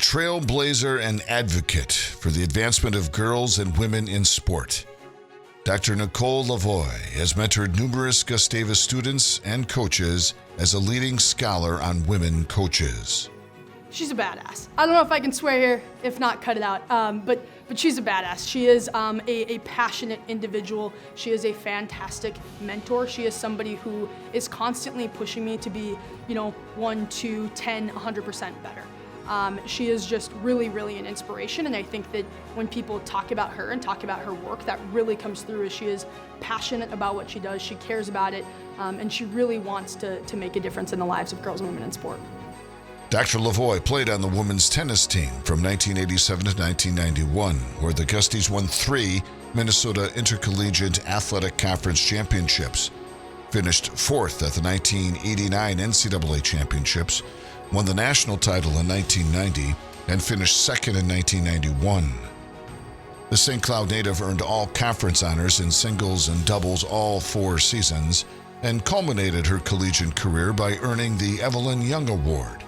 trailblazer and advocate for the advancement of girls and women in sport. Dr. Nicole LaVoi has mentored numerous Gustavus students and coaches as a leading scholar on women coaches. She's a badass. I don't know if I can swear here, if not, cut it out. But she's a badass. She is a passionate individual. She is a fantastic mentor. She is somebody who is constantly pushing me to be, 1, 2, 10, 100% better. She is just really, really an inspiration, and I think that when people talk about her and talk about her work, that really comes through as she is passionate about what she does, she cares about it, and she really wants to make a difference in the lives of girls and women in sport. Dr. LaVoi played on the women's tennis team from 1987 to 1991, where the Gusties won 3 Minnesota Intercollegiate Athletic Conference championships, finished 4th at the 1989 NCAA championships, won the national title in 1990, and finished 2nd in 1991. The St. Cloud native earned all conference honors in singles and doubles all 4 seasons, and culminated her collegiate career by earning the Evelyn Young Award,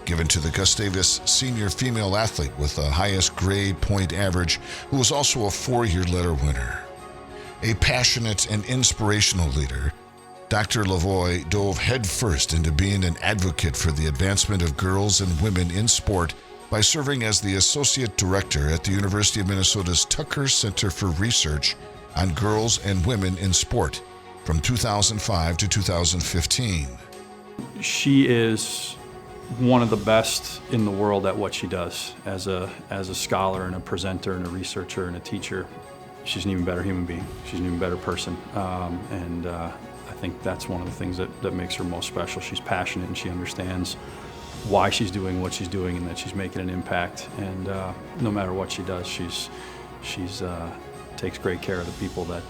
given to the Gustavus senior female athlete with the highest grade point average, who was also a 4-year letter winner. A passionate and inspirational leader, Dr. LaVoi dove headfirst into being an advocate for the advancement of girls and women in sport by serving as the Associate Director at the University of Minnesota's Tucker Center for Research on Girls and Women in Sport from 2005 to 2015. She is one of the best in the world at what she does as a scholar and a presenter and a researcher and a teacher. She's an even better human being. She's an even better person. I think that's one of the things that makes her most special. She's passionate and she understands why she's doing what she's doing and that she's making an impact. And no matter what she does, she's takes great care of the people that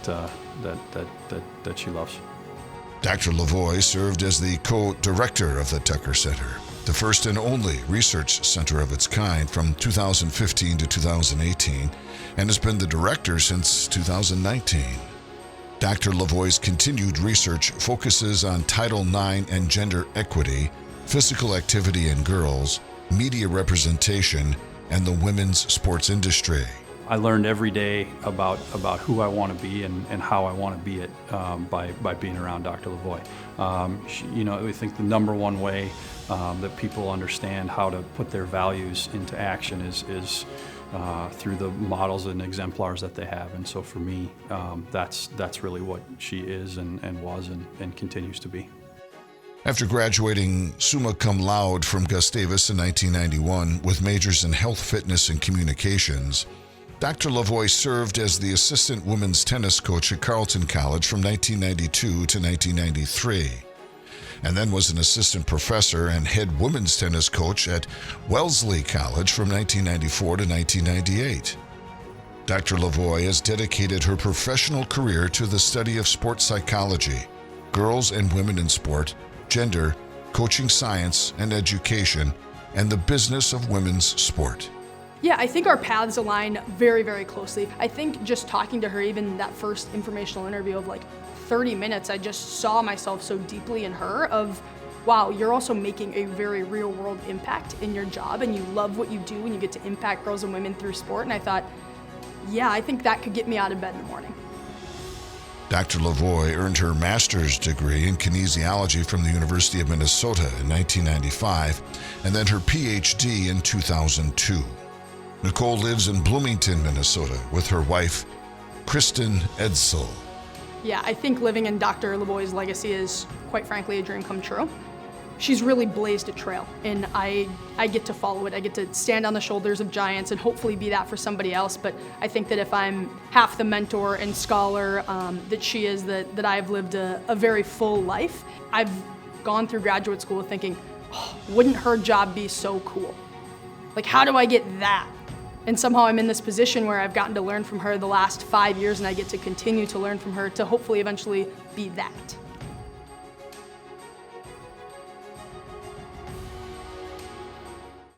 she loves. Dr. LaVoi served as the co-director of the Tucker Center, the first and only research center of its kind from 2015 to 2018, and has been the director since 2019. Dr. LaVoi's continued research focuses on Title IX and gender equity, physical activity in girls, media representation, and the women's sports industry. I learned every day about who I want to be and how I want to be it by being around Dr. LaVoi. I think the number one way that people understand how to put their values into action is through the models and exemplars that they have. And so for me, that's really what she is and was and continues to be. After graduating summa cum laude from Gustavus in 1991 with majors in health, fitness, and communications, Dr. LaVoi served as the assistant women's tennis coach at Carleton College from 1992 to 1993, and then was an assistant professor and head women's tennis coach at Wellesley College from 1994 to 1998. Dr. LaVoi has dedicated her professional career to the study of sports psychology, girls and women in sport, gender, coaching science and education, and the business of women's sport. Yeah, I think our paths align very, very closely. I think just talking to her, even that first informational interview of 30 minutes, I just saw myself so deeply in her of, wow, you're also making a very real world impact in your job and you love what you do and you get to impact girls and women through sport. And I thought, yeah, I think that could get me out of bed in the morning. Dr. LaVoi earned her master's degree in kinesiology from the University of Minnesota in 1995 and then her PhD in 2002. Nicole lives in Bloomington, Minnesota with her wife, Kristen Edsel. Yeah, I think living in Dr. LaVoi's legacy is, quite frankly, a dream come true. She's really blazed a trail, and I get to follow it. I get to stand on the shoulders of giants and hopefully be that for somebody else. But I think that if I'm half the mentor and scholar that she is, that I've lived a very full life. I've gone through graduate school thinking, oh, wouldn't her job be so cool? How do I get that? And somehow I'm in this position where I've gotten to learn from her the last 5 years, and I get to continue to learn from her to hopefully eventually be that.